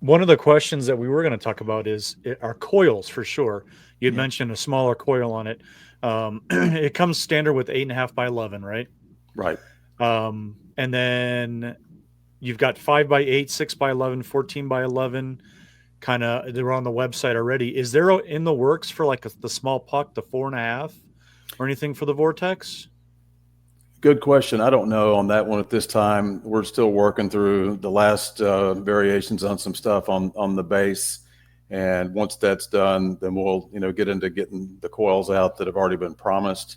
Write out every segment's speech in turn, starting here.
One of the questions that we were going to talk about are coils for sure. You'd Yeah. mentioned a smaller coil on it. It comes standard with 8.5 by 11, right? Right. And then you've got 5 by 8, 6 by 11, 14 by 11. Kind of, they're on the website already. Is there in the works for like the small puck, the 4.5, or anything for the Vortex? Good question. I don't know on that one at this time. We're still working through the last variations on some stuff on the base, and once that's done, then we'll get into getting the coils out that have already been promised.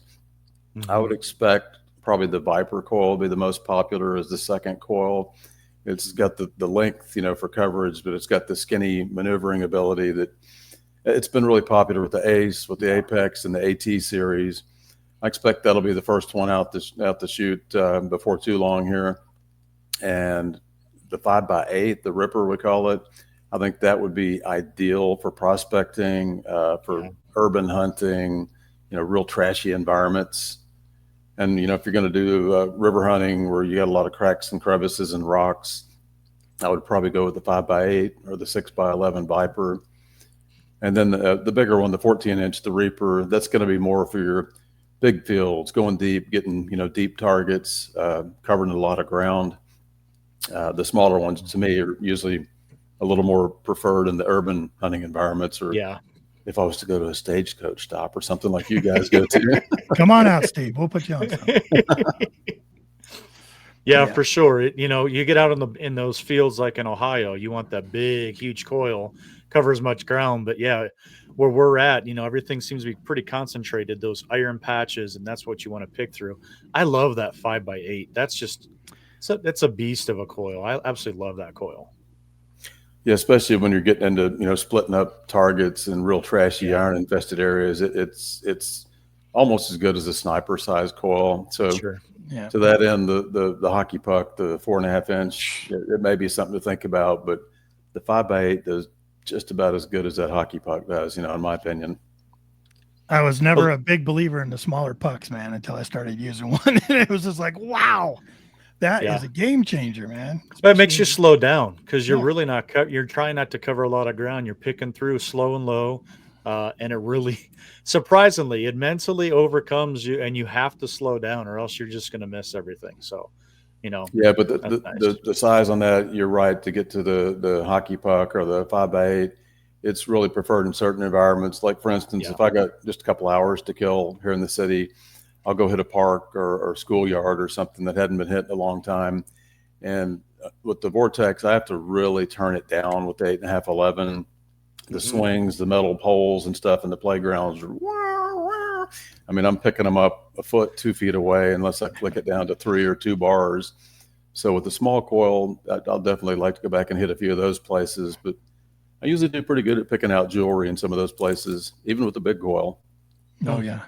I would expect probably the Viper coil will be the most popular as the second coil. It's got the length, for coverage, but it's got the skinny maneuvering ability that it's been really popular with the Ace, with the Apex, and the AT series. I expect that'll be the first one out to shoot before too long here. And the 5 by 8, the Ripper we call it, I think that would be ideal for prospecting, for urban hunting, real trashy environments. And if you're going to do river hunting where you got a lot of cracks and crevices and rocks, I would probably go with the 5 by 8 or the 6 by 11 Viper. And then the bigger one, the 14-inch, the Reaper, that's going to be more for your big fields, going deep, getting deep targets, covering a lot of ground. The smaller ones, to me, are usually a little more preferred in the urban hunting environments, or if I was to go to a stagecoach stop or something like you guys go to. Come on out, Steve. We'll put you on some. Yeah, for sure. You get out in those fields like in Ohio, you want that big, huge coil, cover as much ground. But yeah, where we're at, everything seems to be pretty concentrated, those iron patches, and that's what you want to pick through. I love that 5 by 8. That's a beast of a coil. I absolutely love that coil. Yeah, especially when you're getting into splitting up targets in real trashy iron infested areas. It's almost as good as a sniper size coil. So to that end, the hockey puck, the 4.5-inch, it may be something to think about, but the 5 by 8 does just about as good as that hockey puck does, in my opinion. I was never a big believer in the smaller pucks, man, until I started using one. And it was just like, wow, that is a game changer, man. But it makes you slow down because you're really you're trying not to cover a lot of ground. You're picking through slow and low. And it really, surprisingly, it mentally overcomes you, and you have to slow down or else you're just going to miss everything. So, Yeah, but the size on that, you're right, to get to the hockey puck or the 5 by 8, it's really preferred in certain environments. Like, for instance, if I got just a couple hours to kill here in the city, I'll go hit a park or schoolyard or something that hadn't been hit in a long time. And with the Vortex, I have to really turn it down with the 8.5, 11. The swings, the metal poles and stuff in the playgrounds. I mean, I'm picking them up a foot, 2 feet away, unless I click it down to 3 or 2 bars. So with the small coil, I'll definitely like to go back and hit a few of those places. But I usually do pretty good at picking out jewelry in some of those places, even with the big coil. Oh, yeah.